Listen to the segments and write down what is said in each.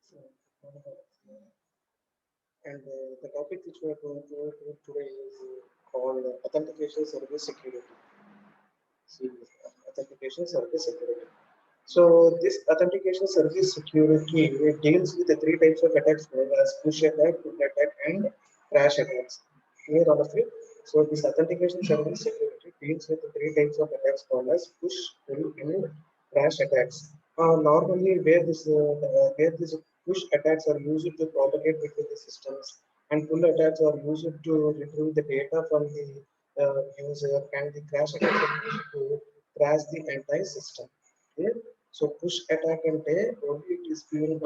So, and the topic which we are going to do today is called authentication service security. See, authentication service security. So this authentication service security it deals with the three types of attacks known as push attack, pull attack, and crash attacks. Clear all of it? So this authentication service security deals with the three types of attacks called as push, pull, and crash attacks. Normally, where this push attacks are used to propagate between the systems, and pull attacks are used to retrieve the data from the user, and the crash attacks are used to crash the entire system. Yeah. So push attack ante only it is being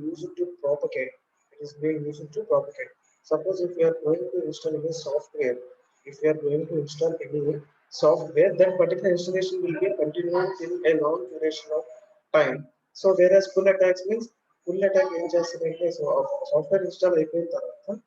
used to propagate. It is being used to propagate. Suppose if you are going to install any software, if you are going to install any software, that particular installation will be continued till a long duration of time. So whereas pull attacks means pull attack ఏం చేస్తుందంటే so software install అయిపోయిన తర్వాత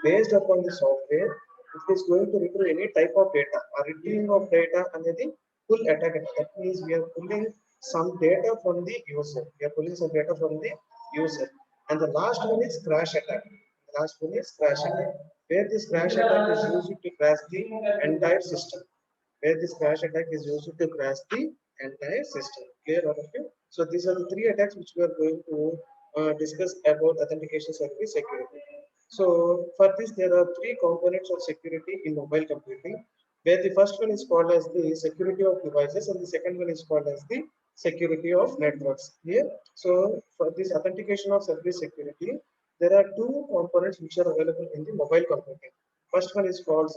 based upon the software it is going to retrieve any type of data. A retrieving of data అనేది pull attack. That means we are pulling some data from the user. We are pulling some data from the user. And the last one is crash attack. The last one is crash attack, where this crash attack is used to crash the entire system. Where this crash attack is used to crash the entire system. Clear all of you? So these are the three attacks which we are going to discuss about authentication service security. So for this, there are three components of security in mobile computing, where the first one is called as the security of devices and the second one is called as the security of networks. Here, so for this authentication of service security, there are two components which are available in the mobile computing. First one is called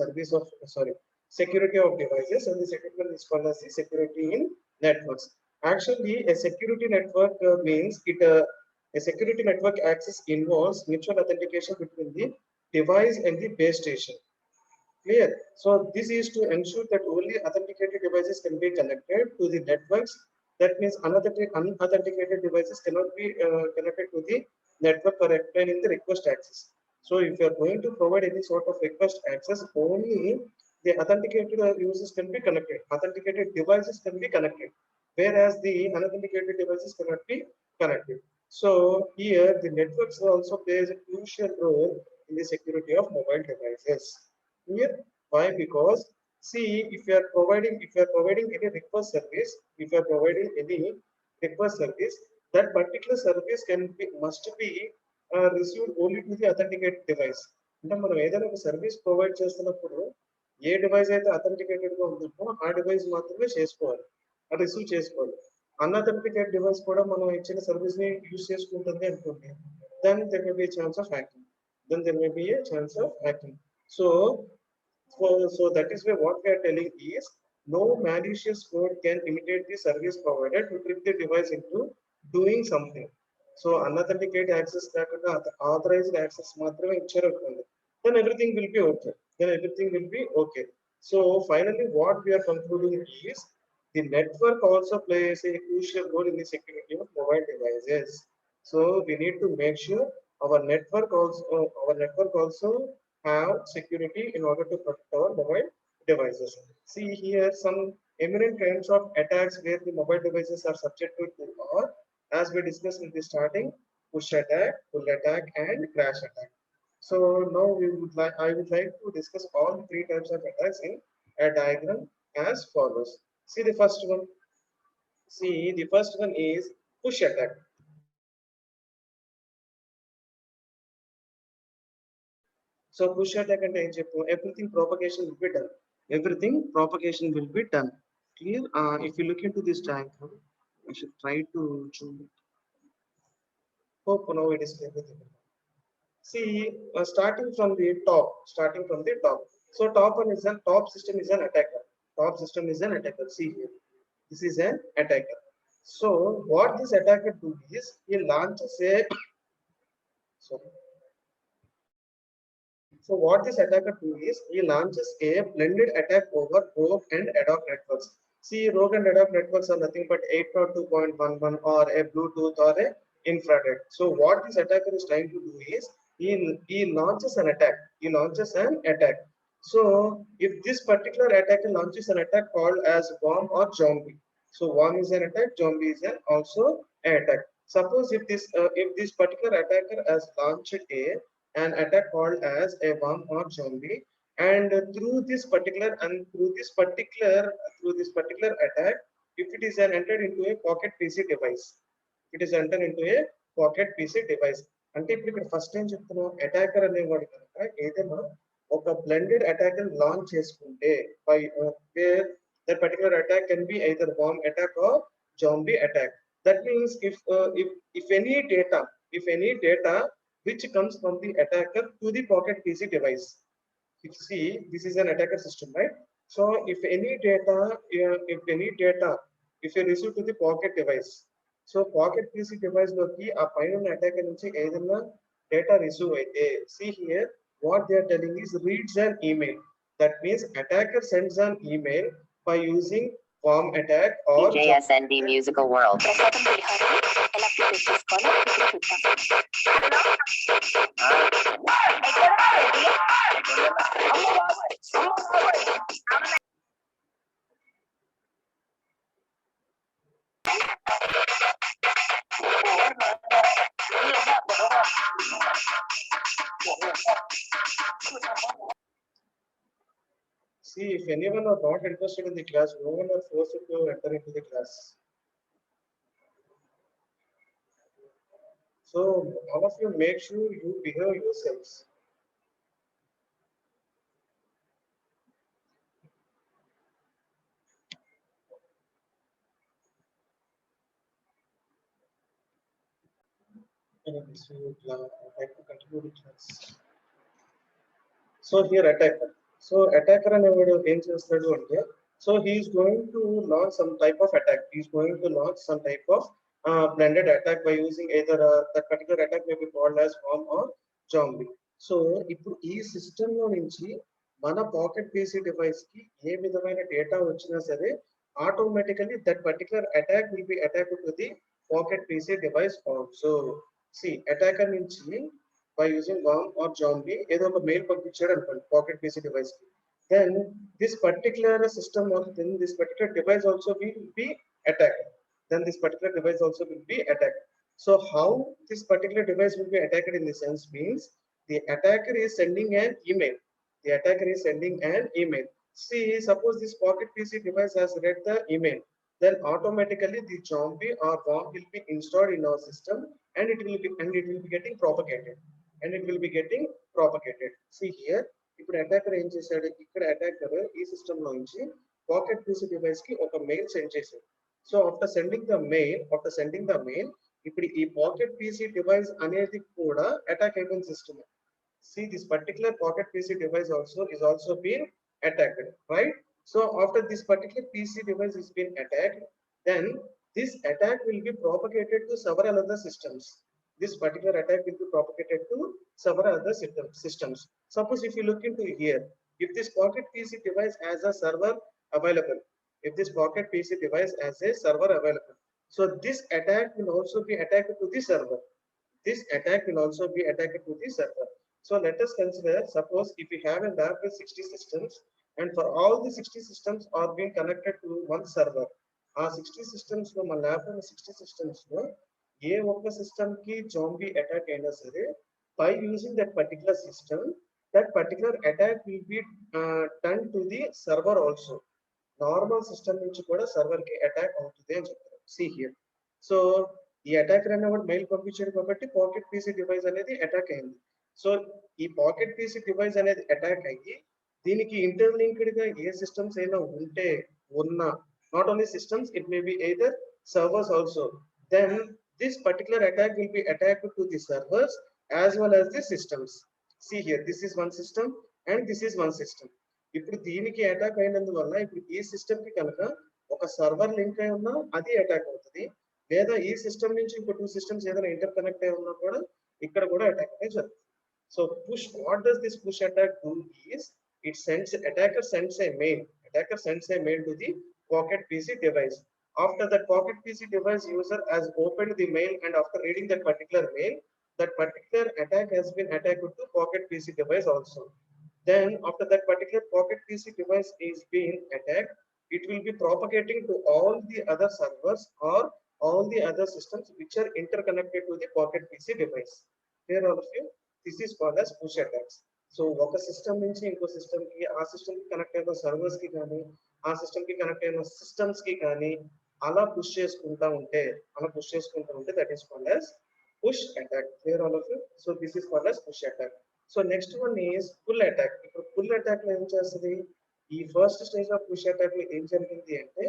security of devices, and the second one is called as the security in networks. Actually, a security network means a security network access involves mutual authentication between the device and the base station. Clear? So this is to ensure that only authenticated devices can be connected to the networks. That means unauthenticated devices cannot be connected to the network or obtain in the request access. So if you are going to provide any sort of request access, only the authenticated users can be connected. Authenticated devices can be connected, whereas the unauthenticated devices cannot be connected. So here the networks also plays a crucial role in the security of mobile devices. Here, why? Because see, if you are providing any request service, if you are providing any request service, that particular service must be received only to the authenticated device. అంటే మనం ఏదైనా ఒక service provide చేస్తున్నప్పుడు ఏ device అయితే authenticated గా ఉంటుందో ఆ device మాత్రమే చేసుకోవాలి, రిసీవ్ చేసుకోవాలి. అన్అథెంటికేటెడ్ డివైస్ కూడా మనం ఇచ్చిన సర్వీస్ ని యూజ్ చేసుకుంటుంది అనుకోండి, then there may be a chance of hacking. Then there may be a chance of hacking. So so that is why what we are telling is no malicious code can imitate the service provider to trick the device into doing something. So unauthenticated access కాకుండా authorized access మాత్రమే ఇచ్చారనుకోండి, then everything will be okay. Then everything will be okay. So finally what we are concluding is the network also plays a crucial role in the security of mobile devices. So we need to make sure our network also have security in order to protect our mobile devices. See here some eminent kinds of attacks where the mobile devices are subjected to are, as we discussed in the starting, push attack, pull attack, and crash attack. So now I would like to discuss all the three types of attacks in a diagram as follows. See the first one. See the first one is push attack. So push attack and everything propagation will be done. Everything propagation will be done. Clear? If you look into this diagram, I should try to zoom it. Hope now it is clear with you. See, starting from the top. So top system is an attacker. Top system is an attacker. See here, this is an attacker. So what this attacker do is he launches a sorry. So what this attacker do is he launches a blended attack over rogue and ad hoc networks. See, rogue and ad hoc networks are nothing but 8.2.11 or a Bluetooth or a infrared. So what this attacker is trying to do is he launches an attack. He launches an attack. So if this particular attacker launches an attack called as worm or zombie. So worm is an attack, zombie is an also an attack. Suppose if this particular attacker has launched an attack called as a worm or zombie, and through this particular attack, if it is an entered into a pocket PC device, it is entered into a pocket PC device. అంటే ఇప్పుడు ఇక్కడ first ఏం చెప్తున్నాం, attacker అనేవాడు కనుక ఏదైనా ఒక blended attack launch చేసుకుంటే by where that particular attack can be either bomb attack or zombie attack. That means if any data which comes from the attacker to the pocket PC device, if you see this is an attacker system, right? So if you receive to the pocket device, so pocket PC device loki a pine attacker nunchi edaina data receive aithe, see here what they are telling is reads an email. That means attacker sends an email by using worm attack or JSND Musical World. See, if anyone are not interested in the class, no one are forced to enter into the class. So all of you make sure you behave yourselves. Anyway, so I'd like to continue the class. So here attacker. So attacker అనేవాడు ఏం చేస్తాడు అంటే, so he is going to launch some type of attack. He is going to launch some type of blended attack by using either that particular attack may be called as worm or zombie. So ఇప్పుడు ఈ system లో నుంచి మన pocket PC device కి ఏ విధమైన data వచ్చినా సరే automatically that particular attack will be attack to the pocket PC device also. See attacker నుంచి by using worm or zombie ఏదో ఒక మెయిల్ పంపించాడు అనుకోండి పాకెట్ పీసీ డివైస్ కి, then this particular system or then this particular device also will be attacked. So how this particular device will be attacked in the sense means the attacker is sending an email. See, suppose this pocket PC device has read the email, then automatically the zombie or worm will be installed in our system and it will be getting propagated. See here, ఇప్పుడు attacker ఏం చేశాడు, ఇక్కడ attacker ఈ system లో నుంచి pocket PC device కి ఒక mail send చేశాడు. So after sending the mail ఇప్పుడు ఈ పాకెట్ పీసీ డివైస్ అనేది కూడా అటాక్ అయిపోయిన system. See, this particular pocket PC device is also being attacked, right? So after this particular PC device is being attacked, then this attack will be propagated to several other systems. Suppose if you look into here, if this pocket PC device has a server available, so this attack will also be attacked to the server. So let us consider, suppose if we have a lab with 60 systems and for all the 60 systems are being connected to one server. 60 systems లో మన lab లో 60 systems లో ఏ ఒక్క system కి zombie attack అయినా సరే, by using that particular system, that particular attack will be done to the server also. Normal system నుంచి కూడా server కి attack అవుతుంది అని చెప్తారు. See here. So ఈ అటాకర్ అనేవాడు మెయిల్ పంపించాడు కాబట్టి పాకెట్ పీసీ డివైస్ అనేది అటాక్ అయింది. సో ఈ పాకెట్ పీసీ డివైస్ అనేది అటాక్ అయ్యి దీనికి ఇంటర్లింక్డ్ గా ఏ సిస్టమ్స్ అయినా ఉంటే ఉన్నా, not only systems, it may be either servers also, then this particular attack will be attack to the servers as well as the systems. See here, this is one system and this is one system. ఇప్పుడు దీనికి attack అయినందువల్ల ఇప్పుడు ఈ system కి కనుక ఒక server link అయి ఉన్నా అది అటాక్ అవుతుంది, లేదా ఈ సిస్టమ్ నుంచి ఇంకో 2 సిస్టమ్స్ ఏదైనా ఇంటర్ కనెక్ట్ అయి ఉన్నా కూడా ఇక్కడ కూడా అటాక్ అనేది జరుగుతుంది. So push, what does this push attack do is, attacker sends a mail to the pocket PC device. After that pocket PC device user has opened the mail and after reading that particular mail, that particular attack has been attacked to pocket PC device also. Then after that particular pocket PC device is being attacked, it will be propagating to all the other servers or all the other systems which are interconnected to the Pocket PC device. Here all of you, this is called as push attacks. So ఒక system నుంచి ఇంకో system కి ఆ system కి connect అయిన servers కి కానీ ఆ సిస్టమ్ కి కనెక్ట్ అయిన సిస్టమ్స్ కి కానీ అలా పుష్ చేసుకుంటా ఉంటే that is called as push attack. Clear all of you? So this is called as push attack. So next one is pull attack. ఇప్పుడు pull attack లో ఏం చేస్తుంది? ఈ first stage of push attack లో ఏం జరిగింది అంటే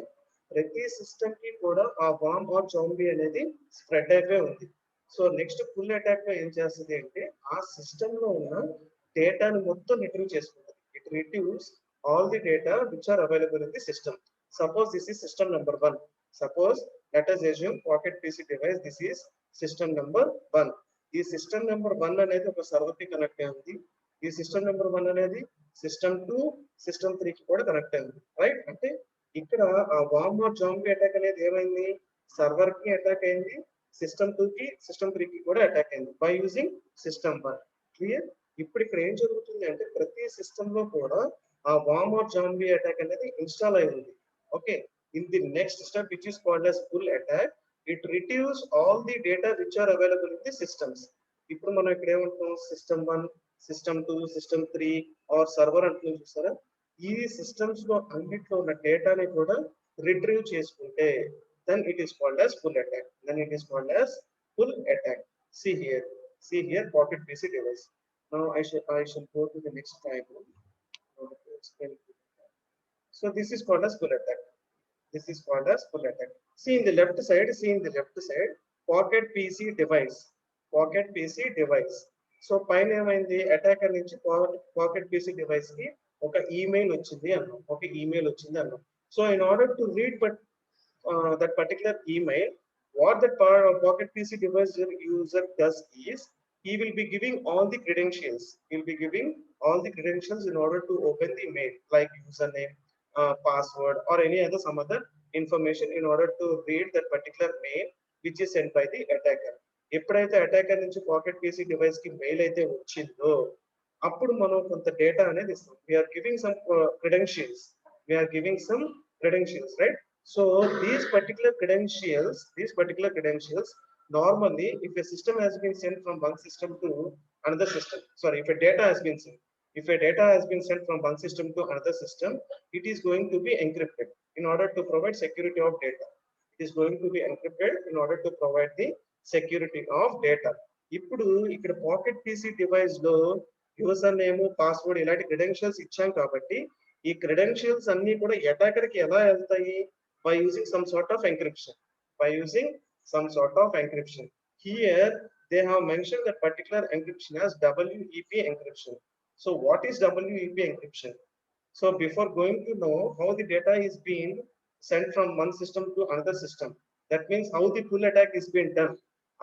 ప్రతి సిస్టమ్ కి కూడా ఆ వామ్ ఆర్ జాంబీ అనేది స్ప్రెడ్ అయిపోయి ఉంది. సో నెక్స్ట్ పుల్ అటాక్ లో ఏం చేస్తుంది అంటే ఆ సిస్టమ్ లో ఉన్న డేటాను మొత్తం రిట్రీవ్ చేసుకుంటుంది. It retrieves all the data which are available in the system. Suppose this is system number 1. Suppose let us assume pocket PC device this is system number 1. ఈ సిస్టమ్ నెంబర్ 1 అనేది ఒక server కి connect అయి ఉంది. ఈ system number 1 అనేది system 2, system 3 కి కూడా కనెక్ట్ అయింది, రైట్? అంటే ఇక్కడ ఆ వామ్ ఆర్ జాంబీ అటాక్ అనేది ఏమైంది? సర్వర్ కి అటాక్ అయింది, సిస్టమ్ 2 కి, సిస్టమ్ 3 కి కూడా అటాక్ అయింది బై యూజింగ్ సిస్టమ్ 1. క్లియర్? ఇప్పుడు ఇక్కడ ఏం జరుగుతుంది అంటే ప్రతి సిస్టమ్ లో కూడా ఆ వామ్ ఆర్ జాంబీ అటాక్ అనేది ఇన్స్టాల్ అయి ఉంది. Okay, in the next step which is called as pull attack, it retrieves all the data which are available in the systems. ఇప్పుడు మనం ఇక్కడ ఏమంటాం? System 1, system 2, system 3 or server అంటున్నాం చూసారా? ఈ సిస్టమ్స్ లో అన్నిట్లో ఉన్న డేటాని కూడా రిట్రీవ్ చేసుకుంటే then it is called as pull attack. Then it is called as pull attack. See here Pocket PC device. Now I shall go to the next diagram to explain. So this is called as pull attack. This is called as pull attack. See in the left side, Pocket PC device. Pocket PC device. So పైన ఏమైంది? Attacker నుంచి pocket PC device కి ఒక email వచ్చింది అన్నాం. So in order to read that particular email, what that Pocket PC device user does is he will be giving all the credentials. In order to open the mail, like username, password, or any other some other information in order to read that particular mail which is sent by the attacker. ఎప్పుడైతే attacker నుంచి pocket PC device కి mail అయితే వచ్చిందో అప్పుడు మనం కొంత data అనేది ఇస్తాం. We're giving some credentials, right? So these particular credentials normally, if a system has been sent from one system to another system, if a data has been sent from one system to another system, it is going to be encrypted in order to provide security of data. ఇప్పుడు ఇక్కడ pocket PC device లో user name, password ఇలాంటి credentials ఇచ్చాం కాబట్టి ఈ credentials అన్ని కూడా attacker కి ఎలా వెళ్తాయి? By using some sort of encryption. Here they have mentioned that particular encryption as WEP encryption. So what is WEP encryption? So before going to know how the data is being sent from one system to another system, that means how the pull attack is being done,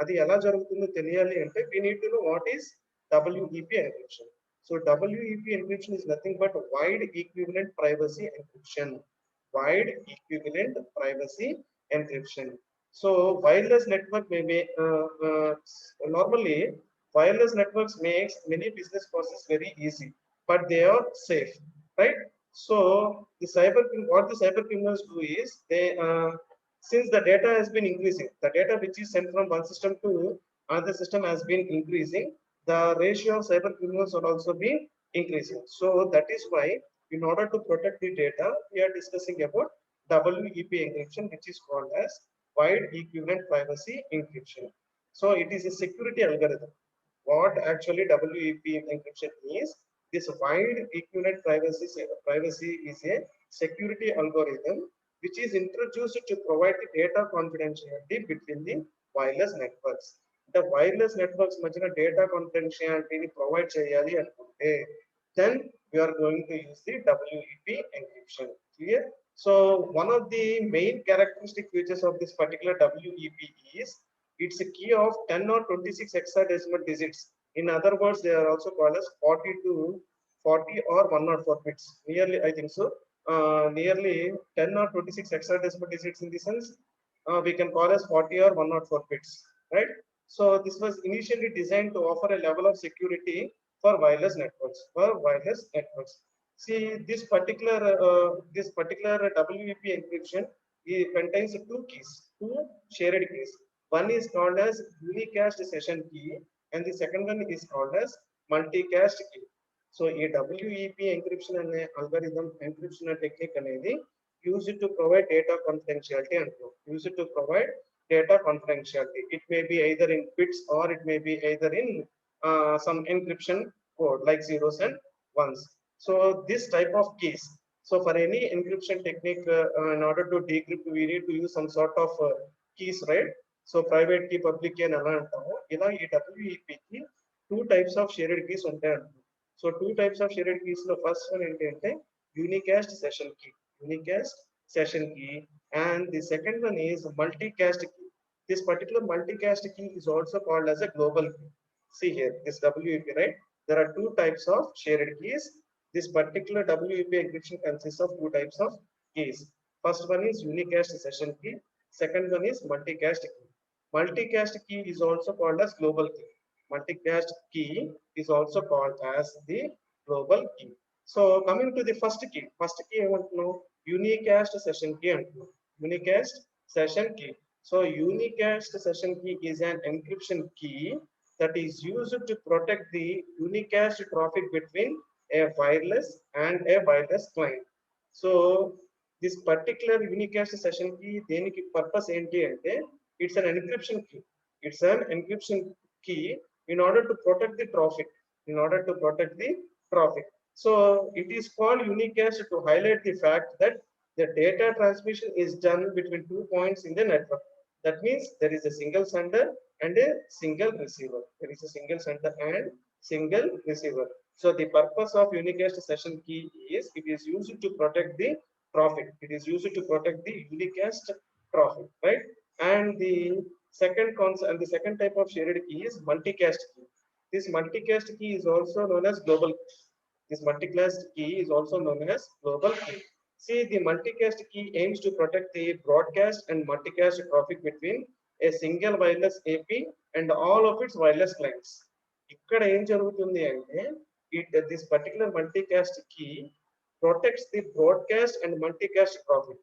అది ఎలా జరుగుతుందో తెలియాలి అంటే we need to know what is WEP encryption. So WEP encryption is nothing but wide equivalent privacy encryption. So wireless network normally wireless networks makes many business processes very easy, but they are safe, right? So what the cyber criminals do is they since the data has been increasing, the data which is sent from one system to another system has been increasing, the ratio of cyber criminals are also being increasing. So that is why in order to protect the data, we are discussing about WEP encryption, which is called as wide equivalent privacy encryption. So it is a security algorithm. What actually WEP encryption is? This wide equivalent privacy is a security algorithm which is introduced to provide the data confidentiality between the wireless networks. The wireless networks మధ్యన data confidentiality ని provide చేయాలి అనుకుంటే then we are going to use the WEP encryption. Clear? So one of the main characteristic features of this particular WEP is it's a key of 10 or 26 hexadecimal digits. In other words, they are also called as 40 or 104 bits. Nearly, I think so. Nearly 10 or 26 hexadecimal digits in the sense we can call as 40 or 104 bits, right? So this was initially designed to offer a level of security for wireless networks. See this particular WEP encryption it contains two keys, two shared keys. One is called as unicast session key, and the second one is called as multicast key. So a WEP encryption and algorithm encryption technique అనేది used to provide data confidentiality and used to provide data confidentiality. It may be either in bits or it may be either in some encryption code like zeros and ones. So this type of keys. So for any encryption technique, in order to decrypt, we need to use some sort of keys, right? So private key, public key అని ఎలా అంటాము, ఇలా ఈ WEP కి two types of shared keys ఉంటాయి. So two types of shared keys లో first one ఏంటంటే unicast session key, unicast session key, and the second one is multicast key. This particular multicast key is also called as a global key. See here, this WEP, right? There are two types of shared keys. This particular WEP encryption consists of two types of keys. First one is unicast session key. Second one is multicast key. Multicast key is also called as global key. Multicast key is also called as the global key. So coming to the first key I want to know unicast session key and unicast session key. So unicast session key is an encryption key that is used to protect the unicast traffic between a wireless and a wireless client. So this particular unicast session key దేనికి purpose ఏంటి అంటే it's an encryption key. It's an encryption key in order to protect the traffic. In order to protect the traffic. So it is called unicast to highlight the fact that the data transmission is done between 2 points in the network. That means there is a single sender and a single receiver. There is a single sender and single receiver. So the purpose of unicast session key is it is used to protect the traffic. It is used to protect the unicast traffic, right? And the second concept and the second type of shared key is multicast key. This multicast key is also known as global key. This multicast key is also known as global key. See, the multicast key aims to protect the broadcast and multicast traffic between a single wireless AP and all of its wireless clients. ఇక్కడ ఏం జరుగుతుంది అంటే this particular multicast key protects the broadcast and multicast traffic.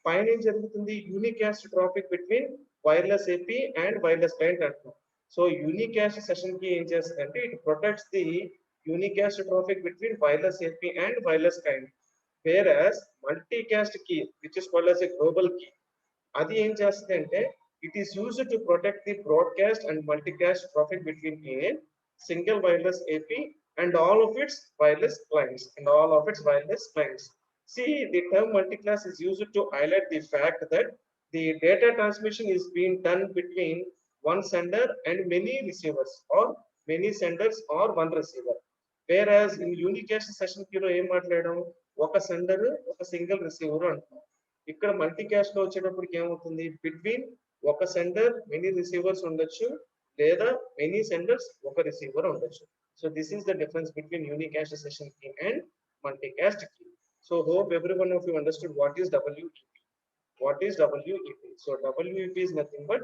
పైన ఏం జరుగుతుంది unicast traffic between wireless AP and wireless client అంటున్నాం. So unicast session key ఏం చేస్తుందంటే it protects the unicast traffic between wireless AP and wireless client. Whereas multicast key, which is called as a global key, అది ఏం చేస్తుంది అంటే it is used to protect the broadcast and multicast traffic between a single wireless AP and all of its wireless clients See, the term multicast is used to highlight the fact that the data transmission is being done between one sender and many receivers, or many senders or one receiver. Whereas in unicast session key ఏం మాట్లాడడం ఒక sender ఒక single receiver అంటున్నాం. ఇక్కడ multicast లో వచ్చేటప్పటికి ఏమవుతుంది between ఒక సెండర్ మెనీ రిసీవర్స్ ఉండొచ్చు లేదా మెనీ సెండర్స్ ఒక రిసీవర్ ఉండొచ్చు. So this is the difference between unicast session key and multicast key. So hope every one of you understood what is WEP. What is WEP? So WEP is nothing but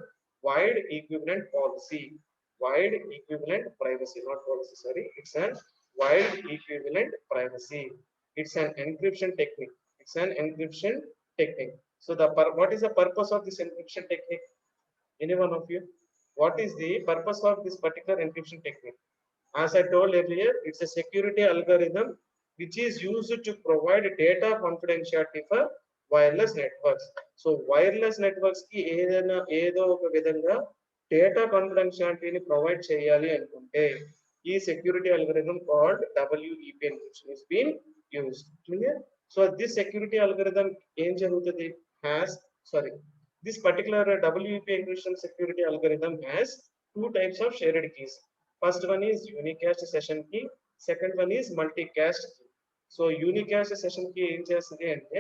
wide equivalent policy. Wide equivalent privacy, not policy, sorry. It's an wide equivalent privacy. It's an encryption technique. It's an encryption technique. So what is the purpose of this encryption technique? Any one of you? What is the purpose of this particular encryption technique? As I told earlier, it's a security algorithm which is used to provide data confidentiality for wireless networks. So wireless networks ki ఏదైనా ఏదో ఒక విధంగా data confidentiality ని provide చేయాలి అనుకుంటే ఈ security algorithm called WEP encryption is being used. Clear? So this security algorithm ఏం జరుగుతుంది this particular WEP encryption security algorithm has two types of shared keys. First one is unicast session key. Second one is multicast key. So unicast session key ఏం చేస్తుంది అంటే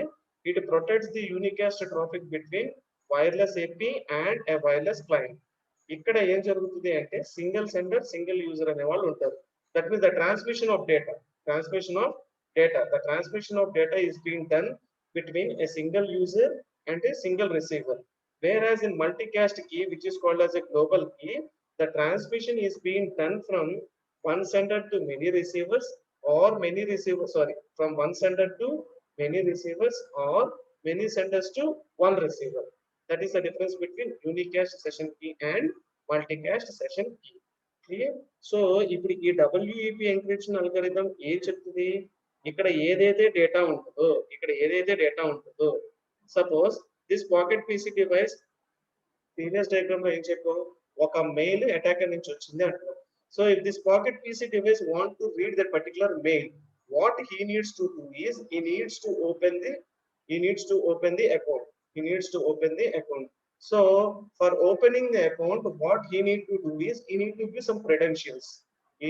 it protects the unicast traffic between wireless AP and a wireless client. ఇక్కడ ఏం జరుగుతుంది అంటే single sender single user అనే వాళ్ళు ఉంటారు. That means the transmission of data the transmission of data is being done between a single user and a single receiver. Whereas in multicast key, which is called as a global key, the transmission is being done from one sender to many receivers, or from one sender to many receivers, or many senders to one receiver. That is the difference between unicached session key and multicached session key. Clear? So ఇప్పుడు ఈ WEP encryption algorithm ఏం చెప్తుంది? ఇక్కడ ఏదైతే data ఉంటుందో suppose this pocket PC device previous diagram లో ఏం చెప్పాం, ఒక మెయిల్ అటాకర్ నుంచి వచ్చింది అంటున్నాం. So if this pocket PC device want to read that particular mail, what he needs to do is he needs to open the account. So for opening the account, what he need to do is he need to give some credentials. A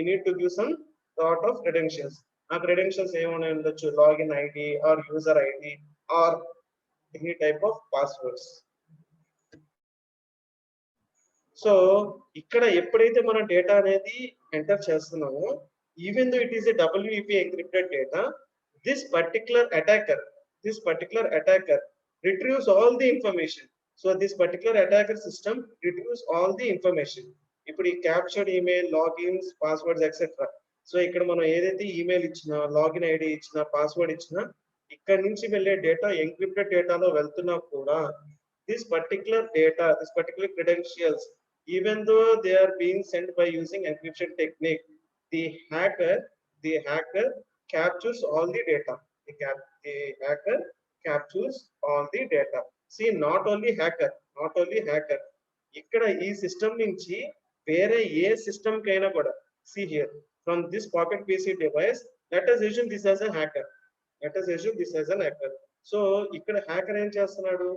credentials ఏమైనా ఉండొచ్చు, login ID or user ID or any type of passwords. So ఇక్కడ ఎప్పుడైతే మన data అనేది enter చేస్తున్నామో, even though it is a WEP encrypted data, this particular attacker retrieves all the information. So this particular attacker system retrieves all the information. ఇప్పుడు ఈ captured email, logins, passwords etc. So ఇక్కడ మనం ఏదైతే email ఇచ్చినా, login ID ఇచ్చినా, password ఇచ్చినా, ఇక్కడ నుంచి వెళ్ళే డేటా ఎన్క్రిప్టెడ్ డేటాలో వెళ్తున్నా కూడా this particular credentials, even though they are being sent by using encryption technique, the hacker captures all the data. The hacker captures all the data. See, not only hacker. ఇక్కడ ఈ system నుంచి వేరే ఏ system కైనా కూడా, see here, from this pocket PC device, let us assume this as an hacker. So ఇక్కడ hacker ఏం చేస్తున్నాడు,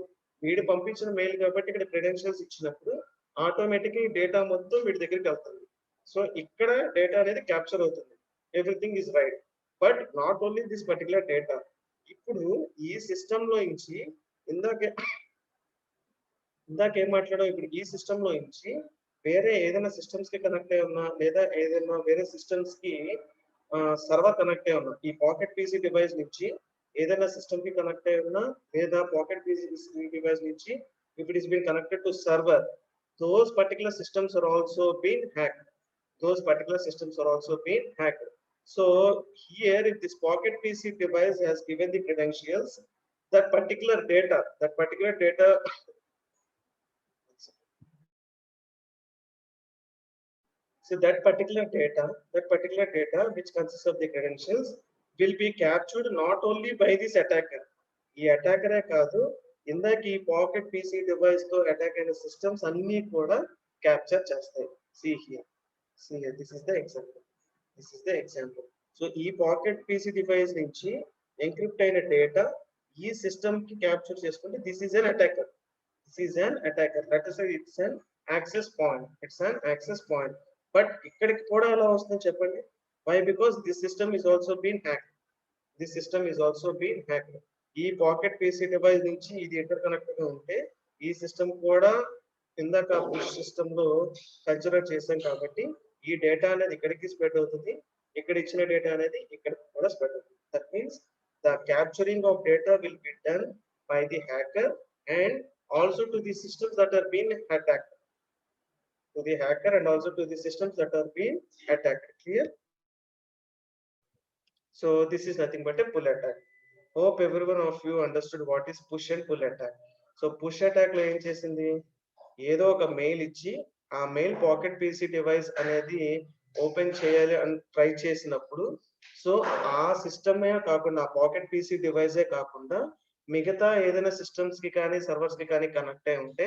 వీడు పంపించిన మెయిల్ కాబట్టి ఇక్కడ క్రెడెన్షియల్స్ ఇచ్చినప్పుడు ఆటోమేటిక్ డేటా మొత్తం వీడి దగ్గరికి వెళ్తుంది. సో ఇక్కడ డేటా అనేది క్యాప్చర్ అవుతుంది, everything is right. But not only this particular data, ఇప్పుడు ఈ సిస్టమ్ లో నుంచి ఇందాక ఏం మాట్లాడాం, ఇప్పుడు ఈ సిస్టమ్ లో నుంచి వేరే ఏదైనా సిస్టమ్స్ కి కనెక్ట్ అయి ఉన్నా, లేదా ఏదైనా వేరే సిస్టమ్స్ కి సర్వర్ కనెక్ట్ అయి ఉన్నా, ఈ పాకెట్ పీసీ డివైస్ నుంచి ఏదైనా సిస్టమ్ కి కనెక్ట్ అయి ఉన్నా, లేదా పాకెట్ పీసీ డివైస్ నుంచి if it is being connected to server, those particular systems are also being hacked. So here, if this pocket PC device has given the credentials, that particular data so that particular data which consists of the credentials will be captured not only by this attacker. ఈ అటాకరే కాదు, ఇందాక ఈ pocket PC device తో attack అయిన systems అన్ని కూడా capture చేస్తాయి. See here, this is the example. So ఈ పాకెట్ పీసీ డివైస్ నుంచి ఎన్క్రిప్ట్ అయిన డేటా ఈ సిస్టమ్ కి క్యాప్చర్ చేసుకుంటే this is an attacker. Let us say it's an access point. But ఇక్కడికి కూడా ఎలా వస్తుందో చెప్పండి. Why? Because this system is also being hacked. ఈ పాకెట్ పీసీ డివైస్ నుంచి ఇది ఇంటర్ కనెక్ట్ గా ఉంటే ఈ సిస్టమ్ కూడా ఇందాక పుష్ సిస్టమ్ లో కన్సిడర్ చేసాం కాబట్టి ఈ డేటా అనేది ఇక్కడికి స్ప్రెడ్ అవుతుంది, ఇక్కడ ఇచ్చిన డేటా అనేది ఇక్కడికి కూడా స్ప్రెడ్ అవుతుంది. That means the capturing of data will be done by the hacker and also to the systems that are been attacked. Clear? So this is nothing but a pull attack. Hope everyone of you understood what is push and pull attack. So push attack లో ఏం చేసింది, ఏదో ఒక mail ఇచ్చి ఆ mail pocket PC device అనేది open చేయాలి అని ట్రై చేసినప్పుడు, సో ఆ సిస్టమే కాకుండా, ఆ పాకెట్ పీసీ డివైసే కాకుండా మిగతా ఏదైనా సిస్టమ్స్ కి కానీ సర్వర్స్ కి కానీ కనెక్ట్ అయి ఉంటే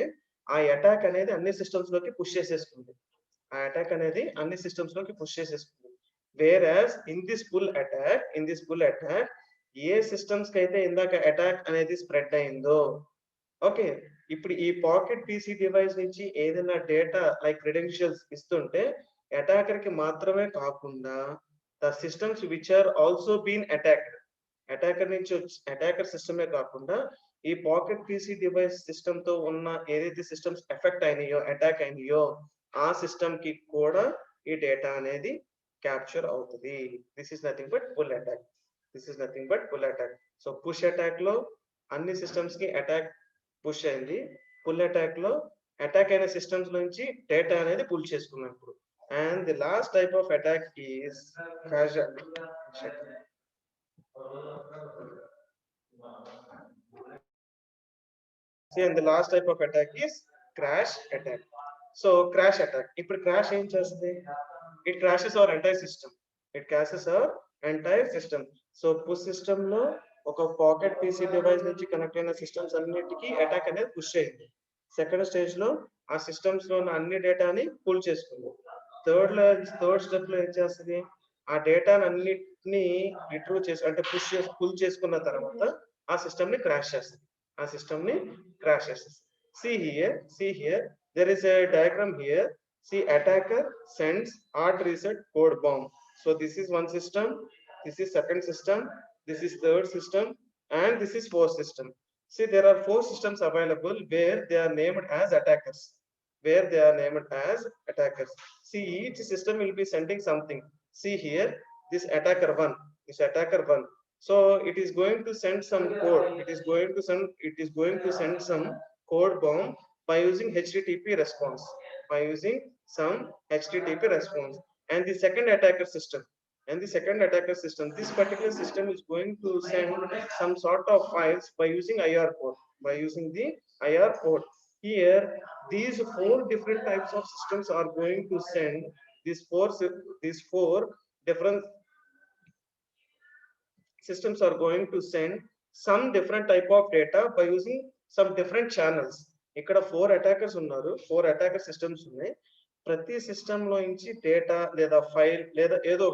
ఆ అటాక్ అనేది అన్ని సిస్టమ్స్ లోకి పుష్ చేసేసుకుంది. Whereas in this pull attack ఏ సిస్టమ్స్ కి అయితే ఇందాక అటాక్ అనేది స్ప్రెడ్ అయిందో, ఓకే, ఇప్పుడు ఈ పాకెట్ పీసీ డివైస్ నుంచి ఏదైనా డేటా లైక్ క్రెడెన్షియల్స్ ఇస్తుంటే అటాకర్ కి మాత్రమే కాకుండా the systems which are also been attacked, attacker సిస్టమే కాకుండా ఈ పాకెట్ పీసీ డివైస్ సిస్టమ్ తో ఉన్న ఏదైతే సిస్టమ్స్ ఎఫెక్ట్ అయినాయో, అటాక్ అయినాయో, ఆ సిస్టమ్ కి కూడా ఈ డేటా అనేది క్యాప్చర్ అవుతుంది. This is nothing but pull attack. So push attack లో అన్ని సిస్టమ్స్ కి అటాక్ పుష్ అయింది, పుల్ అటాక్ లో అటాక్ అయిన సిస్టమ్స్ నుంచి డేటా అనేది పుల్ చేసుకున్నాం ఇప్పుడు. And the last type of attack is See, and the last type of attack is crash attack. So crash attack. If crash ఏం చేస్తుంది? It crashes our entire system. It crashes our entire system. So push system లో ఒక pocket PC device నుంచి connect అయిన systems అన్నిటికీ attack అనేది push అయింది. Second stage లో ఆ సిస్టమ్స్ లో ఉన్న అన్ని డేటాని పుల్ చేసుకుంది. థర్డ్ స్టెప్ లో ఏం చేస్తుంది? ఆ డేటాని అన్నిటిని రిట్రీవ్ చేసి అంటే పుల్ చేసుకున్న తర్వాత ఆ సిస్టమ్ ని క్రాష్ చేస్తుంది. ఆ సిస్టమ్ ని crash చేస్తుంది. See here, there is a diagram here. See, attacker sends hard reset code bomb. So this is one system, this is second system, this is third system, and this is fourth system. See, there are four systems available where they are named as attackers. Where they are named as attackers. See, each system will be sending something. See here, this attacker one, this attacker one. So it is going to send some code. It is going to send some code bomb by using HTTP response. By using some HTTP response. And the second attacker system. This particular system is going to send some sort of files by using IR port. By using the IR port. Here, these four different types of systems are going to send these four different systems are going to send some different type of data by using some different channels. ఇక్కడ four attackers ఉన్నారు, four attacker systems ఉన్నాయి. ప్రతి system లో నుంచి data లేదా file లేదా ఏదో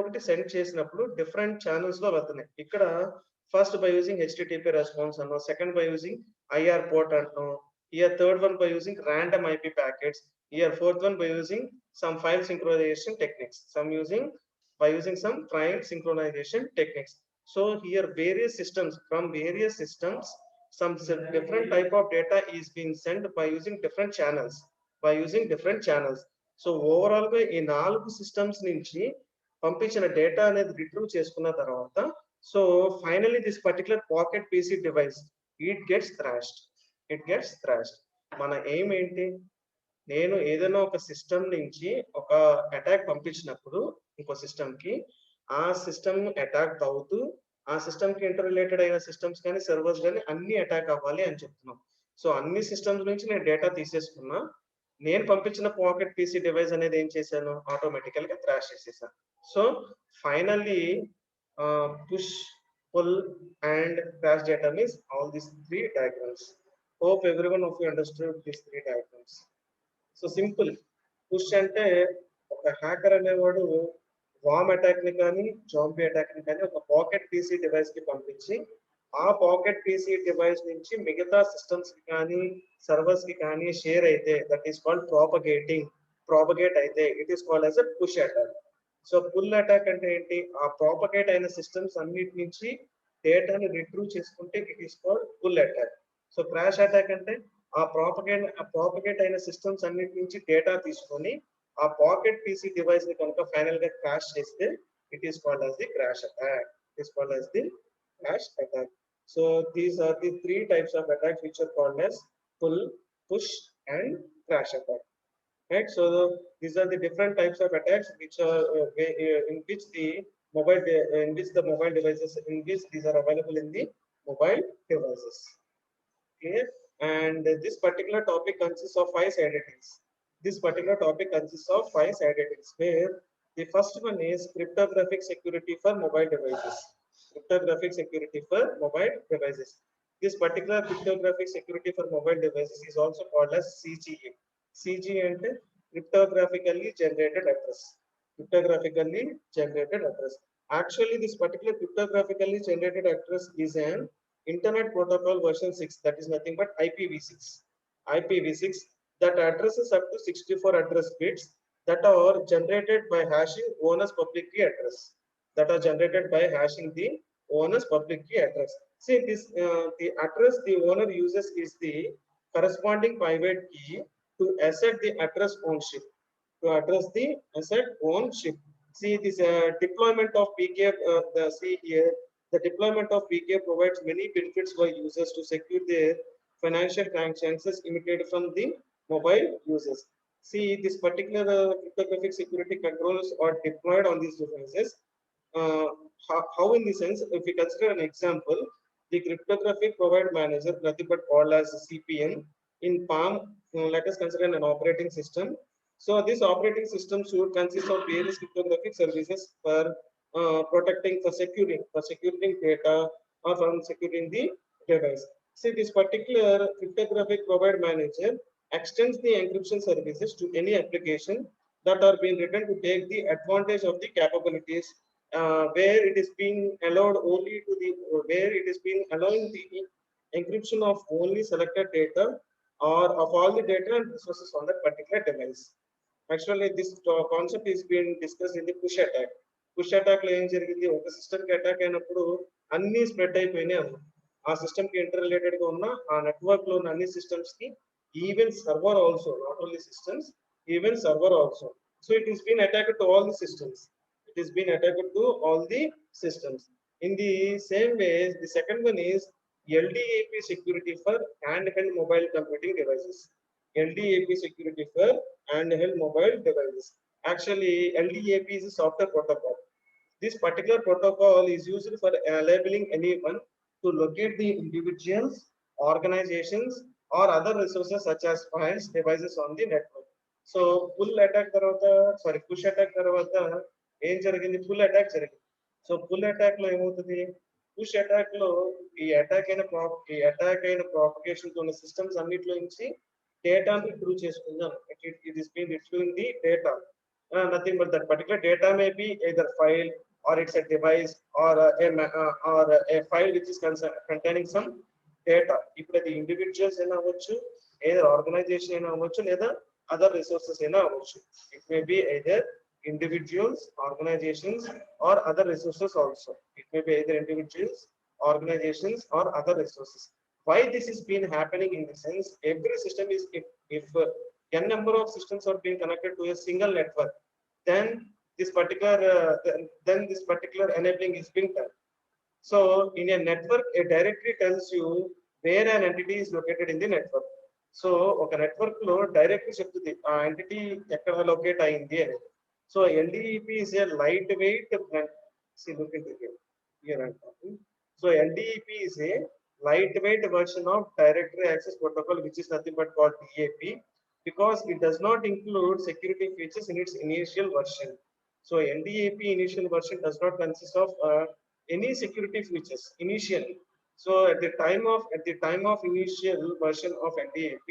ఒకటి సెండ్ చేసినప్పుడు డిఫరెంట్ ఛానల్స్ లో వెళ్తున్నాయి. ఇక్కడ first by using HTTP response అన్నాం, second by using IR port అంటాం, here third one by using random IP packets, here fourth one by using some file synchronization techniques, by using some file synchronization techniques. So here from various systems some different type of data is being sent by using different channels. So overall గా ఈ 4 systems నుంచి పంపించిన data అనేది retrieve చేసుకున్న తర్వాత so finally this particular pocket PC device it gets thrashed. మన aim ఏంటి? నేను ఏదైనా ఒక సిస్టమ్ నుంచి ఒక అటాక్ పంపించినప్పుడు ఇంకో సిస్టమ్ కి ఆ సిస్టమ్ అటాక్ అవుతూ ఆ సిస్టమ్ కి ఇంటర్ రిలేటెడ్ అయిన సిస్టమ్స్ కానీ సర్వర్స్ కానీ అన్ని అటాక్ అవ్వాలి అని చెప్తున్నాం. సో అన్ని సిస్టమ్స్ నుంచి నేను డేటా తీసేసుకున్నా, నేను పంపించిన పాకెట్ పీసీ డివైస్ అనేది ఏం చేశాను? ఆటోమేటికల్ గా క్రాష్ చేసేసాను. So finally push, pull and crash data means all these 3 diagrams. Hope everyone of you understood these 3 diagrams. So simple. Push అంటే ఒక హ్యాకర్ అనేవాడు వామ్ అటాక్ ని కానీ జాంబీ అటాక్ ని కానీ ఒక పాకెట్ పీసీ డివైస్ కి పంపించి ఆ పాకెట్ పీసీ డివైస్ నుంచి మిగతా సిస్టమ్స్ కి కానీ సర్వర్స్ కి కానీ షేర్ అయితే దట్ ఈస్ కాల్డ్ ప్రాపగేట్ అయితే it is called as a push attack. So pull attack అంటే ఏంటి? ఆ ప్రాపగేట్ అయిన సిస్టమ్స్ అన్నిటి నుంచి డేటాని రిట్రీవ్ చేసుకుంటే it is called pull attack. So crash attack అంటే ఆ ప్రాపగేట్ అయిన సిస్టమ్స్ అన్నిటి నుంచి డేటా తీసుకొని ఆ పాకెట్ పీసీ డివైస్ ని కనుక ఫైనల్ గా క్రాష్ చేస్తే it is called as the crash attack. So these are the 3 types of attacks which are called as pull, push and crash attack. Right? So these are the different types of attacks which are in which the mobile devices these are available in the mobile devices. Clear? And this particular topic consists of 5 side headings. Where the first one is cryptographic security for mobile devices. This particular cryptographic security for mobile devices is also called as CGA. CGA అంటే cryptographically generated address. Actually, this particular cryptographically generated address is an Internet Protocol version 6, that is nothing but IPv6 that addresses up to 64 address bits that are generated by hashing owner's public key address. See this, the address the owner uses is the corresponding private key to assert the address ownership. See this deployment of PKI. See here, the deployment of PKI provides many benefits for users to secure their financial transactions imitated from the mobile users. See, this particular cryptographic security controls are deployed on these devices. How in the sense, if we consider an example, the cryptographic provide manager, nothing but called as CPM. In Palm, let us consider an operating system. So this operating system should consist of various cryptographic services for protecting, for securing data or from securing the device. See, this particular cryptographic provide manager extends the encryption services to any application that are being written to take the advantage of the capabilities where it is being allowed only to the where it is being allowing the encryption of only selected data or of all the data and resources on that particular device. Actually, this concept is being discussed in the push attack. Push attack లో ఏం జరిగింది, ఒక system కి attack అయినప్పుడు అన్ని spread అయిపోయినాయి అన్న ఆ సిస్టమ్ కి ఇంటర్ రిలేటెడ్ గా ఉన్న ఆ నెట్వర్క్ లో ఉన్న అన్ని సిస్టమ్స్ కి even server also, not only systems, even server also. So it is been attacked to all the systems. It is been attacked to all the systems. In the same way, the second one is LDAP security for handheld mobile computing devices. LDAP security for handheld mobile devices. Actually, LDAP is a software protocol. This particular protocol is used for enabling anyone to locate the individuals, organizations, or other resources such as files, devices on the network. So, full attack tarvata, sorry, push attack tarvata ఏం జరిగింది, full attack జరిగింది. So full attack లో ఏమవుతుంది, push attack లో ఈ attack అయిన propagation తో ఉన్న సిస్టమ్స్ అన్నిట్లో నుంచి డేటాను రిట్రీవ్ చేసుకుందాం. It is been retrieving the data, nothing but that particular data may be either file or it's a device or a file which is containing some data. ఇప్పుడు అది individuals అయినా అవ్వచ్చు, ఏదర్ ఆర్గనైజేషన్ అయినా అవ్వచ్చు, లేదా other resources అయినా అవ్వచ్చు. It may B either individuals, organizations, or other resources also. It may be either individuals, organizations, or other resources. Why this is been happening in the sense, every system is, if n number of systems are being connected to a single network, then this particular then this particular enabling is being done. So in a network, a directory tells you where an entity is located in the network. So ఒక network లో directly చెప్తుంది ఆ entity ఎక్కడ locate అయింది అనేది. So LDEP is a lightweight, see look into here I'm talking. So LDEP is a lightweight version of directory access protocol, which is nothing but called DAP, because it does not include security features in its initial version. So LDAP initial version does not consist of any security features initially. So at the time of initial version of LDAP,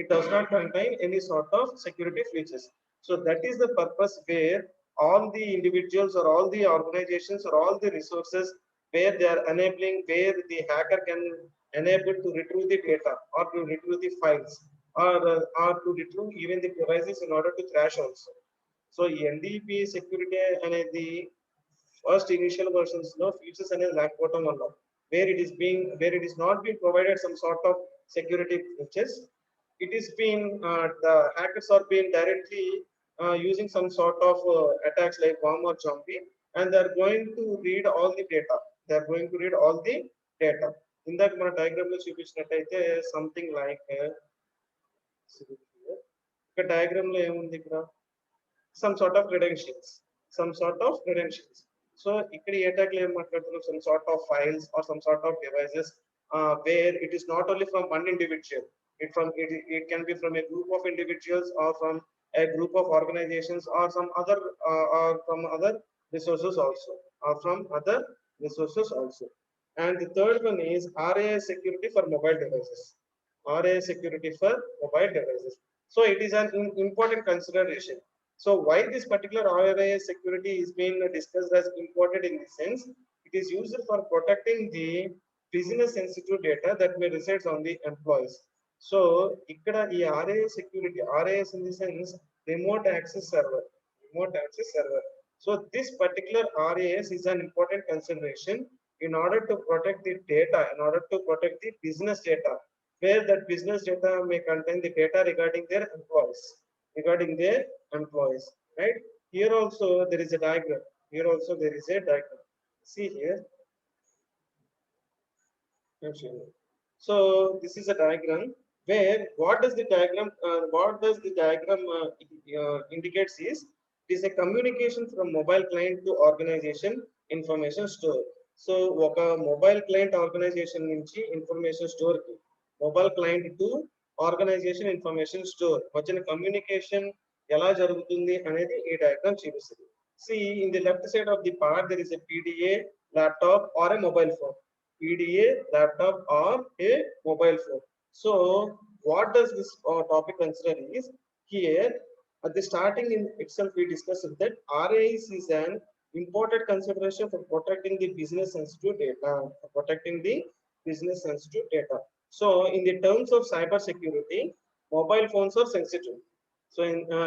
it does not contain any sort of security features. So that is the purpose where all the individuals or all the organizations or all the resources where they are enabling, where the hacker can enable to retrieve the data or to retrieve the files or to retrieve even the devices in order to crash also. So LDP security అనేది first initial versions లో features అనేది లేకపోవడం వల్ల where it is not being provided some sort of security features, it is being the hackers are being directly using some sort of attacks like worm or zombie, and they are going to read all the data. They are going to read all the data. ఇందాక మన diagram లో చూపించినట్టయితే something like ఇక్కడ diagram లో ఏముంది, ఇక్కడ some sort of credentials. So ఇక్కడ ఈ attack లో ఏం మాట్లాడుతున్నాం, some sort of files or some sort of devices where it is not only from one individual, it can be from a group of individuals or from a group of organizations or some other or from other resources also, And the third one is RAS security for mobile devices. So it is an important consideration. So why this particular RAS security is being discussed as important in this sense, it is used for protecting the business sensitive data that may reside on the employees. So ikkada ee RAS security, RAS in the sense remote access server. So this particular RAS is an important consideration in order to protect the data, in order to protect the business data, where that business data may contain the data regarding their employees, right? Here also there is a diagram. See here. So this is a diagram where what does the diagram indicates is, it is a communication from mobile client to organization information store. So ఒక mobile client organization నుంచి information store కి, mobile client to organization information store మధ్యన communication ఎలా జరుగుతుంది అనేది ఈ diagram చూపిస్తుంది. See, in the left side of the part there is a PDA, laptop or a mobile phone. PDA, laptop or a mobile phone. So what does this topic consider is, here at the starting in itself we discussed that RAs is an important consideration for protecting the business sensitive data, protecting the business sensitive data. So in the terms of cyber security, mobile phones are sensitive. So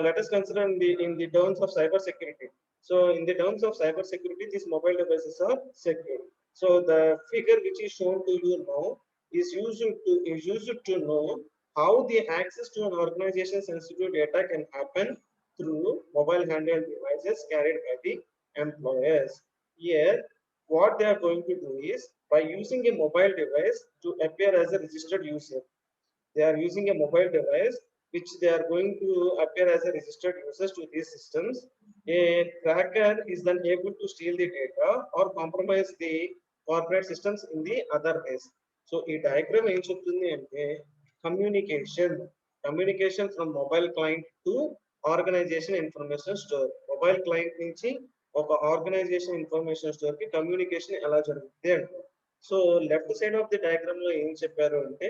let us consider in the terms of cyber security. So in the terms of cyber security, these mobile devices are secure. So the figure which is shown to you now is used to know how the access to an organization sensitive data can happen through mobile handheld devices carried by the employers. Here, what they are going to do is, by using a mobile device to appear as a registered user, they are using a mobile device which they are going to appear as a registered users to these systems. A cracker is then able to steal the data or compromise the corporate systems in the other ways. So ఈ diagram ఏం చెప్తుంది అంటే, communication from mobile client to organization information store. Mobile client నుంచి ఒక organisation information store కి communication ఎలా జరుగుతుంది అంటే, so left side of the diagram లో ఏం చెప్పారు అంటే,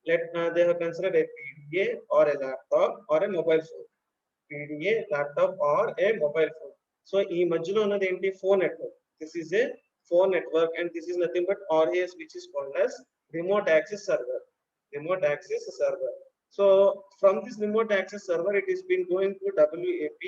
they have considered a PDA or a laptop or a mobile phone. PDA, laptop or a mobile phone. So ఈ మధ్యలో ఉన్నది ఏంటి, phone network. This is a phone network and this is nothing but RAS, which is called as remote access server. Remote access server. So from this remote access server, it is been going to WAP,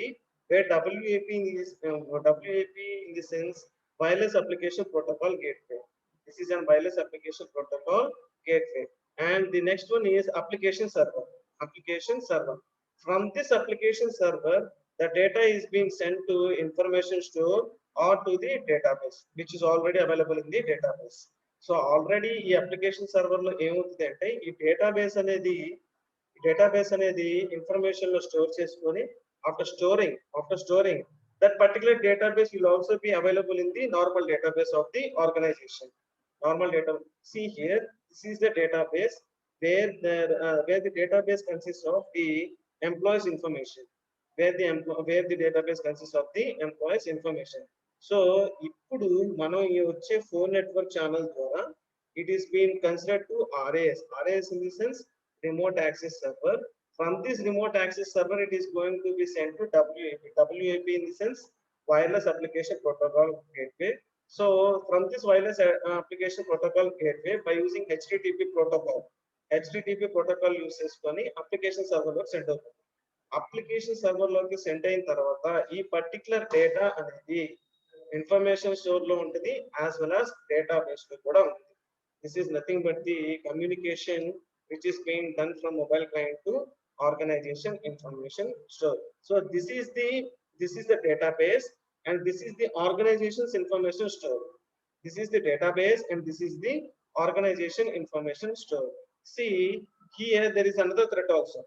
where WAP is WAP in the sense wireless application protocol gateway. This is a wireless application protocol gateway. And the next one is application server. Application server. From this application server, the data is being sent to information store or to the database, which is already available in the database. So already ఈ application server లో ఏమవుతుంది అంటే, ఈ database అనేది information లో store చేసుకొని, after storing that particular database will also be available in the normal database of the organization. Normal data. See here, this is the database where the database consists of the employees information. Where the database consists of the employees information. So ఇప్పుడు మనం ఈ వచ్చే phone network channel ద్వారా it is being considered to RAS in the sense remote access server. From this remote access server, it is going to be sent to WAP in the sense wireless application protocol gateway. So from this wireless application protocol gateway, by using HTTP protocol use చేసుకొని application server లోకి send అవుతుంది. Application server లోకి send అయిన తర్వాత ఈ particular data అనేది information store లో ఉంటుంది, యాజ్ వెల్ as డేటాబేస్ లో కూడా ఉంటుంది. This is nothing but the communication which is being done from mobile client to organization information store. So this is the database and this is the organization's information store. This is the database and this is the organization information store. See, here there is another threat also.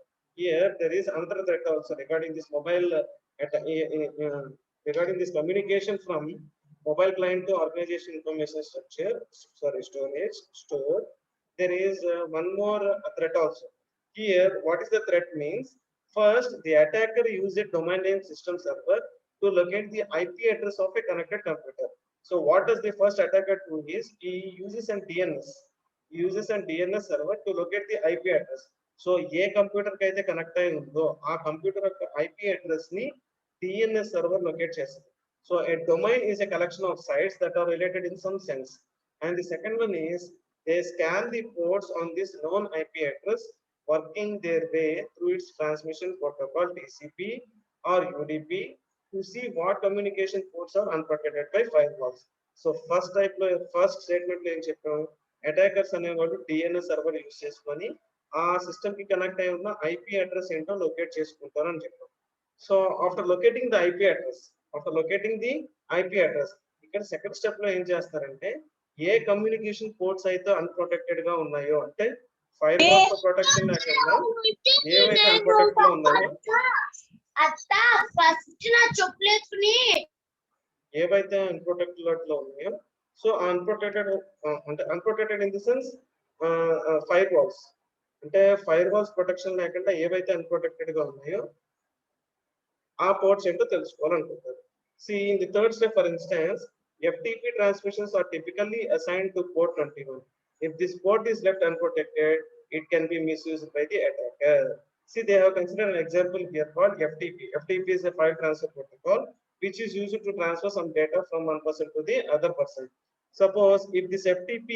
Regarding this mobile regarding this communication from mobile client to organization information store. There is one more threat also. Here, what is the threat means? First, the attacker uses a domain name system server to locate the IP address of a connected computer. So what does the first attacker do is, he uses a DNS server to locate the IP address. So A computer కి అయితే connect అయి ఉందో ఆ computer యొక్క IP address ని DNS server locate చేస్తుంది. So a domain is a collection of sites that are related in some sense. And the second one is, they scan the ports on this known IP address, working their way through its transmission protocol TCP or UDP to see what communication ports are unprotected by firewalls. So first statement lo em cheppam, attackers అనేవాళ్ళు DNS server use చేసుకొని ఆ system కి connect అయి ఉన్న IP address ఏంటో locate చేసుకుంటారు అని చెప్పాం. So after locating the IP address ఇక్కడ సెకండ్ స్టెప్ లో ఏం చేస్తారంటే, ఏ కమ్యూనికేషన్ పోర్ట్స్ అయితే అన్ప్రొటెక్టెడ్ గా ఉన్నాయో, అంటే ఫైర్ వాల్స్ తో ప్రొటెక్షన్ లేకుండా ఏవైతే అన్ప్రొటెక్టెడ్ గా ఉన్నాయో, ఏవైతే అన్ప్రొటెక్టెడ్ లో ఉన్నాయో, So unprotected in the sense firewalls. అంటే firewalls protection లేకుండా ఏవైతే unprotected గా ఉన్నాయో ఆ ports ఏంటో తెలుసుకోవాలనుకుంటారు. See, in the third step, for instance, FTP transmissions are typically assigned to port 21. If this port is left unprotected, it can be misused by the attacker. See, they have considered an example here called FTP. FTP is a file transfer protocol which is used to transfer some data from one person to the other person. Suppose if this FTP,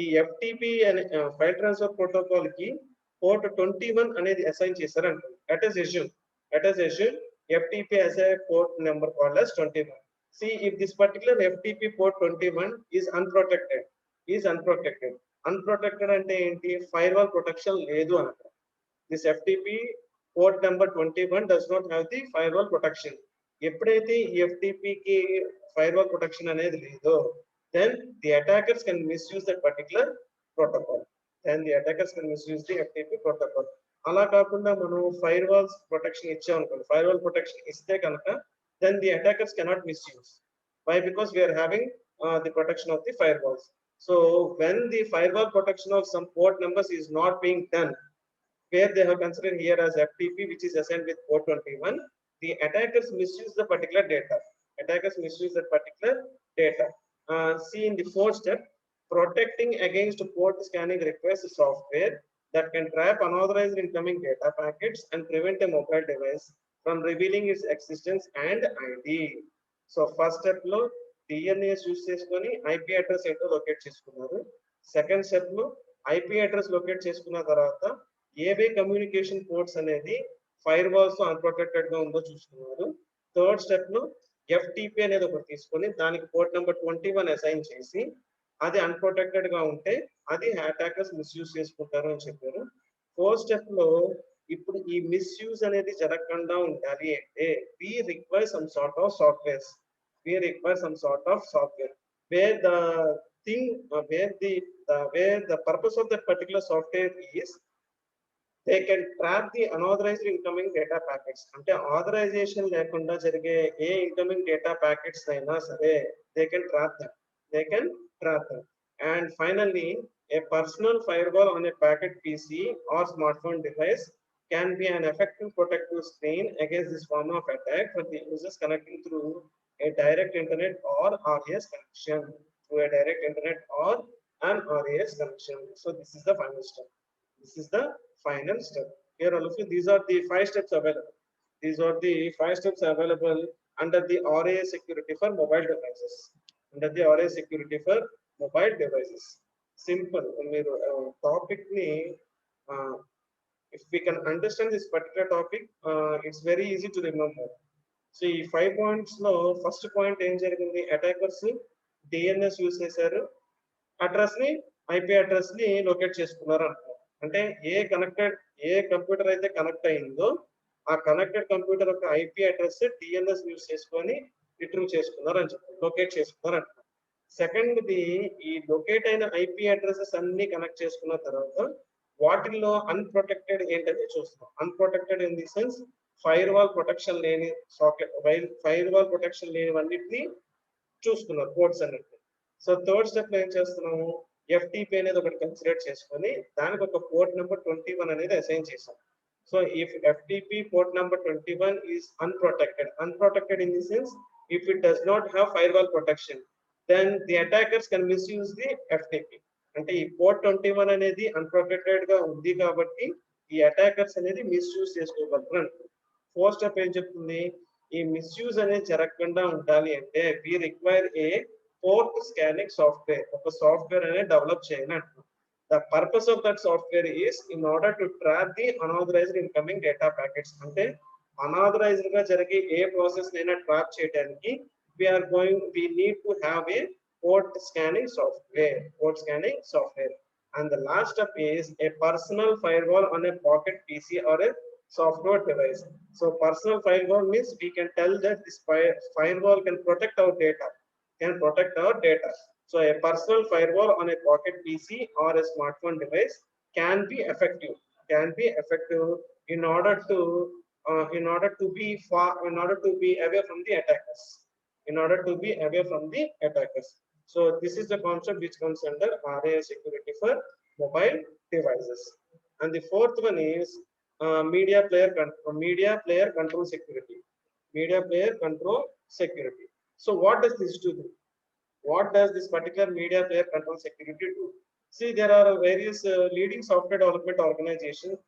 ఈ FTP అనే file transfer protocol కి port 21 అనేది assign చేశారంటారు. Let us assume FTP has a port number called as 21. See, if this particular FTP port 21 is unprotected, unprotected అంటే ఏంటి, firewall protection లేదు అనమాట. This FTP port number 21 does not have the firewall protection. ఎప్పుడైతే ఈ FTP కి firewall protection అనేది లేదో, then the attackers can misuse that particular protocol. FTP protocol. అలా కాకుండా మనం firewalls protection ఇచ్చామనుకోండి, firewall protection ఇస్తే కనుక then the attackers cannot misuse. Why? Because we are having the protection of the firewalls. So when the firewall protection of some port numbers is not being done, where they have considered here as FTP, which is assigned with port 21, the attackers misuse the particular data. See, in the fourth step, protecting against port scanning requires software that can trap unauthorized incoming data packets and prevent a mobile device from revealing its existence and ID. So first step lo DNS use cheskoni IP address eto locate cheskunnaru. Second step lo IP address locate cheskunna tarvata ఏవే communication ports అనేది firewalls తో unprotected గా ఉందో చూసుకున్నారు. Third step లో FTP అనేది ఒకటి తీసుకొని దానికి పోర్ట్ నెంబర్ 21 అసైన్ చేసి అది అన్ప్రొటెక్టెడ్ గా ఉంటే అది అటాకర్స్ మిస్యూజ్ చేసుకుంటారు అని చెప్పారు. ఫోర్త్ స్టెప్ లో ఇప్పుడు ఈ మిస్యూజ్ అనేది జరగకుండా ఉండాలి అంటే we require some sort of software where the thing where the purpose of that particular software is they can trap the unauthorized incoming data packets. అంటే authorization లేకుండా జరిగే ఏ incoming data packets అయినా సరే they can trap them. And finally, a personal firewall on a packet PC or smartphone device can be an effective protective screen against this form of attack for the users connecting through a direct internet or RAS connection. So this is the final step. Here also, these are the 5 steps available. Under the RA security for mobile devices. Simple. Topic ni, if we can understand this particular topic, it's very easy to remember. See, 5 points lo first point em jarigindi, attackers DNS use చేశారు, address ని IP address ని locate చేసుకున్నారు అంటారు. అంటే ఏ computer అయితే connect అయిందో ఆ కనెక్టెడ్ కంప్యూటర్ యొక్క IP అడ్రస్ DNS యూస్ చేసుకొని రిట్రీవ్ చేసుకున్నారు అని చెప్పి లొకేట్ చేసుకున్నారు అంటారు. సెకండ్ ది ఈ లొకేట్ అయిన IP అడ్రసెస్ అన్ని కనెక్ట్ చేసుకున్న తర్వాత వాటిల్లో అన్ప్రొటెక్టెడ్ ఏంటంటే చూస్తున్నాం. Unprotected in the sense firewall protection లేనివన్నిటిని చూస్తున్నారు పోర్ట్స్ అన్నిటిని. సో థర్డ్ స్టెప్ లో ఏం చేస్తున్నాము, FTP అనేది ఒకటి కన్సిడర్ చేసుకొని దానికి ఒక పోర్ట్ నెంబర్ 21 అనేది అసైన్ చేసాం. So if FTP port number 21 is unprotected in the sense if it does not have firewall protection, then the attackers can misuse the FTP. అంటే ఈ పోర్ట్ 21 అనేది అన్ప్రొటెక్టెడ్ గా ఉంది కాబట్టి ఈ అటాకర్స్ అనేది మిస్యూజ్ చేసుకోగలరు. ఫోర్త్ స్టెప్ ఏం చెప్తుంది, ఈ మిస్యూజ్ అనేది జరగకుండా ఉండాలి అంటే we require a port scanning software. ఒక సాఫ్ట్వేర్ అనేది డెవలప్ చేయాలి అంటున్నాం. The purpose of that software is in order to trap the unauthorized incoming data packets. అంటే unauthorized గా జరిగే ఏ ప్రాసెస్ అయినా ట్రాప్ చేయడానికి we need to have a port scanning software. And the last step is a personal firewall on a pocket PC or a software device. So personal firewall means we can tell that this firewall can protect our data. So a personal firewall on a pocket PC or a smartphone device can be effective in order to be away from the attackers. So this is the concept which comes under RAI security for mobile devices. And the fourth one is media player control security. Media player control security. So what does this do? What does this particular media player control security do? See, there are various leading software development organizations.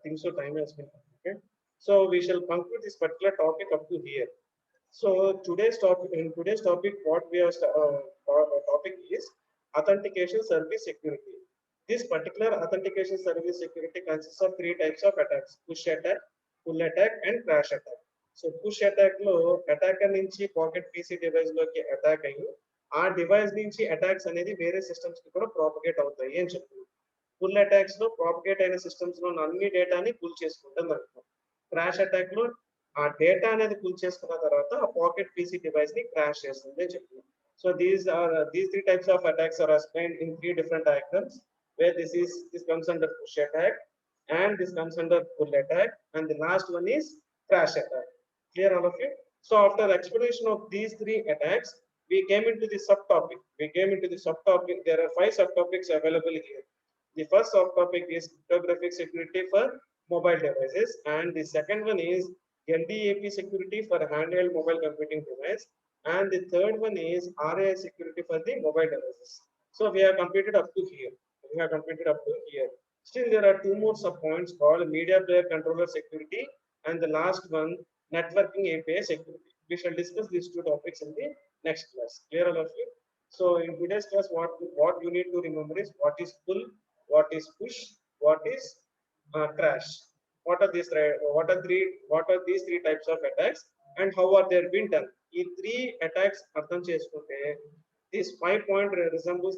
Think so. Time has been completed. So we shall conclude this particular topic up to here. So today's topic, what we are topic is authentication service security. This particular authentication service security consists of three types of attacks: push attack, pull attack, and crash attack. So push attack lo attacker నుంచి pocket PC device లోకి attack అయ్యి ఆ device నుంచి attacks అనేది వేరే systems కి కూడా propagate అవుతాయి అని చెప్తున్నాం. పుల్ అటాక్స్ లో ప్రాపగేట్ అయిన సిస్టమ్స్ లో అన్ని డేటాని పుల్ చేసుకుంటుంది అనుకో. క్రాష్ అటాక్ లో ఆ డేటా అనేది పుల్ చేసుకున్న తర్వాత ఆ పాకెట్ పీసీ డివైస్ ని క్రాష్ చేస్తుంది అని చెప్తున్నాం. So these three types of attacks are explained in three different diagrams, where this comes under push attack, and this comes under pull attack, and the last one is crash attack. Clear all of you? So after explanation of these three attacks, we came into the subtopic. There are 5 subtopics available here. The first subtopic is cryptographic security for mobile devices, and the second one is LDAP security for handheld mobile computing device, and the third one is RAI security for the mobile devices. So we have completed up to here. Still, there are 2 more subpoints called media player controller security, and the last one, networking API security. We shall discuss these 2 topics in the next class. Clear all of you? So in today's class, what you need to remember is what is pull, what is push, what is crash. What are these three types of attacks, and how are they being done? These 3 attacks అర్థం చేసుకుంటే this 5-point resembles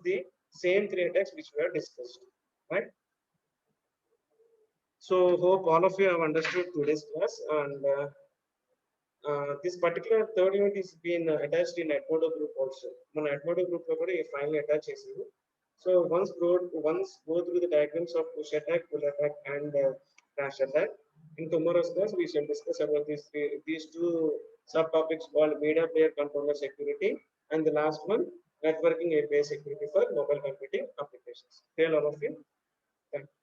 the same 3 attacks which we have discussed, right? So hope all of you have understood today's class, and this particular third unit is been attached in Edmodo group also. మన Edmodo group లో కూడా ఈ file attach చేసింది. So once go through the diagrams of push attack, pull attack, and crash attack. In tomorrow's class, we shall discuss about these 2 subtopics called media player controller security, and the last one, networking API security for mobile computing applications. Tell all of you. Thank you.